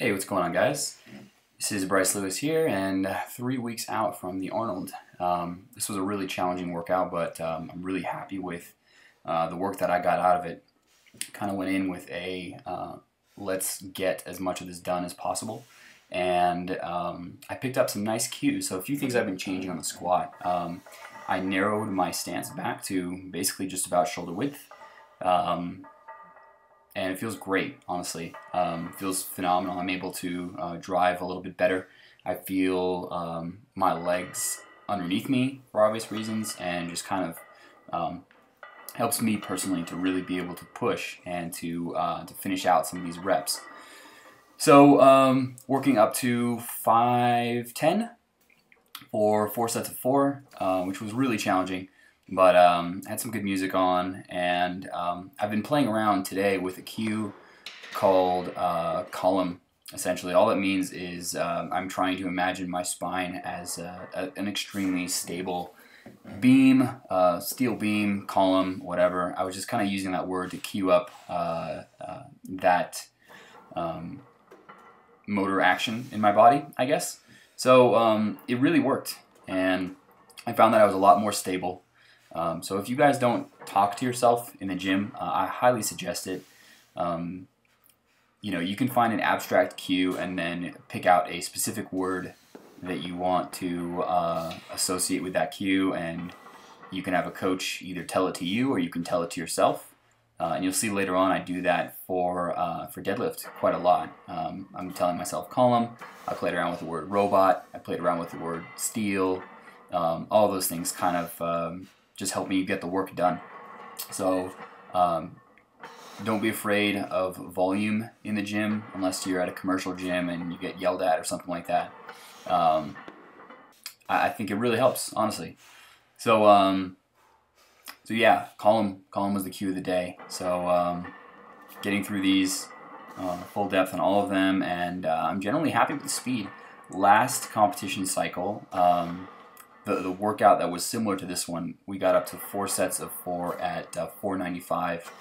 Hey, what's going on, guys? This is Bryce Lewis here, and 3 weeks out from the Arnold. This was a really challenging workout, but I'm really happy with the work that I got out of it. Kind of went in with a let's get as much of this done as possible, and I picked up some nice cues. So a few things I've been changing on the squat. I narrowed my stance back to basically just about shoulder width. And it feels great, honestly. It feels phenomenal. I'm able to drive a little bit better. I feel my legs underneath me for obvious reasons, and just kind of helps me personally to really be able to push and to finish out some of these reps. So working up to 5-10 for 4 sets of 4, which was really challenging. But had some good music on, and I've been playing around today with a cue called column. Essentially, all that means is I'm trying to imagine my spine as an extremely stable beam, steel beam, column, whatever. I was just kind of using that word to cue up that motor action in my body, I guess. So it really worked, and I found that I was a lot more stable. So if you guys don't talk to yourself in the gym, I highly suggest it. You can find an abstract cue and then pick out a specific word that you want to associate with that cue, and you can have a coach either tell it to you or you can tell it to yourself. And you'll see later on I do that for deadlift quite a lot. I'm telling myself column. I played around with the word robot. I played around with the word steel. All those things kind of just help me get the work done. So don't be afraid of volume in the gym unless you're at a commercial gym and you get yelled at or something like that. I think it really helps, honestly. So yeah, column was the cue of the day. So getting through these full depth on all of them, and I'm generally happy with the speed. Last competition cycle, the workout that was similar to this one, we got up to 4 sets of 4 at 495,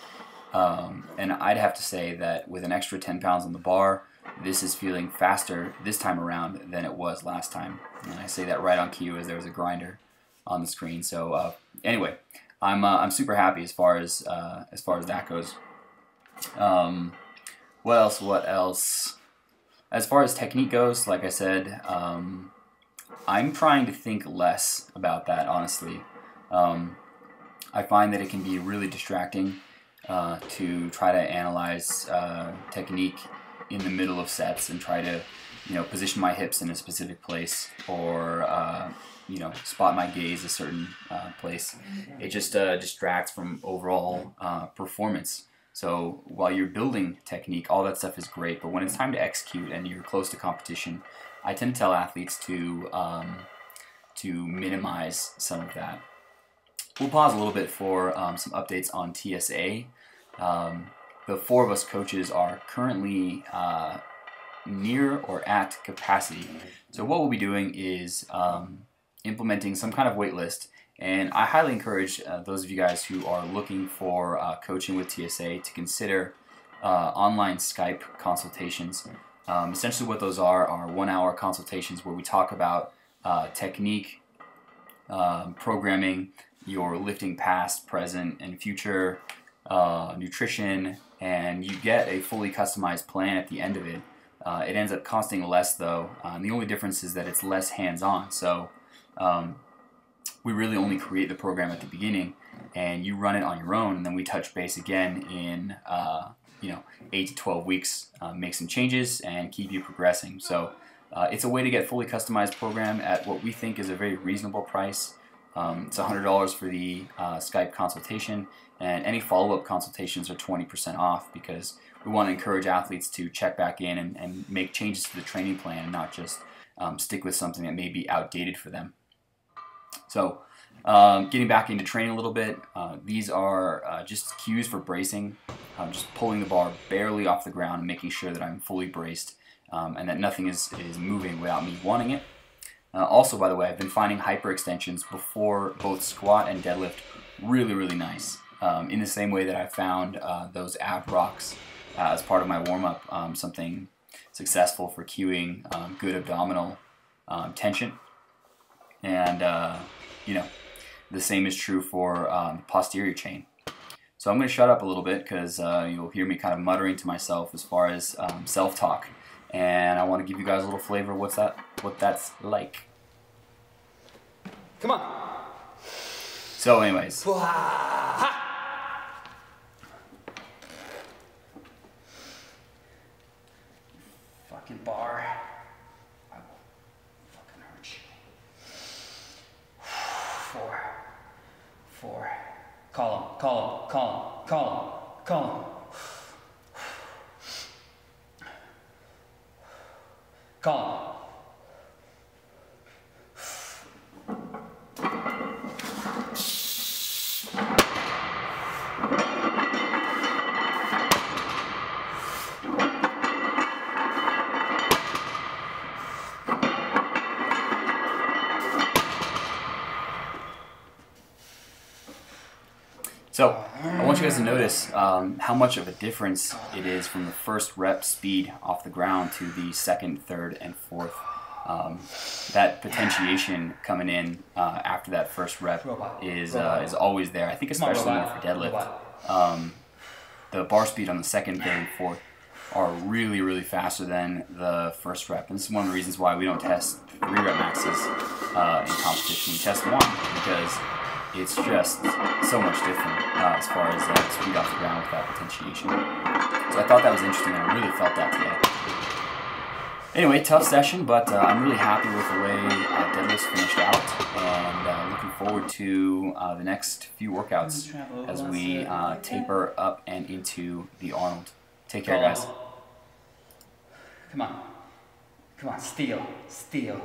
and I'd have to say that with an extra 10 pounds on the bar, this is feeling faster this time around than it was last time. And I say that right on cue as there was a grinder on the screen. So anyway, I'm super happy as far as that goes. What else? As far as technique goes, like I said, I'm trying to think less about that, honestly. I find that it can be really distracting to try to analyze technique in the middle of sets and try to, position my hips in a specific place, or spot my gaze a certain place. It just distracts from overall performance. So while you're building technique, all that stuff is great, but when it's time to execute and you're close to competition, I tend to tell athletes to minimize some of that. We'll pause a little bit for some updates on TSA. The 4 of us coaches are currently near or at capacity. So what we'll be doing is implementing some kind of wait list. And I highly encourage those of you guys who are looking for coaching with TSA to consider online Skype consultations. Essentially what those are 1-hour consultations where we talk about technique, programming, your lifting past, present, and future, nutrition, and you get a fully customized plan at the end of it. It ends up costing less though, and the only difference is that it's less hands-on. So we really only create the program at the beginning, and you run it on your own, and then we touch base again in 8 to 12 weeks, make some changes, and keep you progressing. So it's a way to get fully customized program at what we think is a very reasonable price. It's $100 for the Skype consultation, and any follow-up consultations are 20% off, because we want to encourage athletes to check back in and make changes to the training plan and not just stick with something that may be outdated for them. So getting back into training a little bit, these are just cues for bracing. Just pulling the bar barely off the ground and making sure that I'm fully braced and that nothing is moving without me wanting it. Also, by the way, I've been finding hyperextensions before both squat and deadlift really, really nice. In the same way that I found those ab rocks as part of my warm-up, something successful for cueing good abdominal tension. And, you know, the same is true for posterior chain. So I'm going to shut up a little bit because you'll hear me kind of muttering to myself as far as self-talk. And I want to give you guys a little flavor of what that's like. Come on. So anyways. Fucking bar. I will fucking hurt you. 4. Call him. So I want you guys to notice how much of a difference it is from the first rep speed off the ground to the second, third, and fourth. That potentiation coming in after that first rep is always there. I think especially more for deadlift. The bar speed on the second, third, and fourth are really, really faster than the first rep. And this is one of the reasons why we don't test 3 rep maxes in competition. We test 1 because it's just so much different as far as speed off the ground with that potentiation. So I thought that was interesting, and I really felt that today. Anyway, tough session, but I'm really happy with the way deadlifts finished out, and looking forward to the next few workouts as we taper up and into the Arnold. Take care, guys. Come on, steal. Still.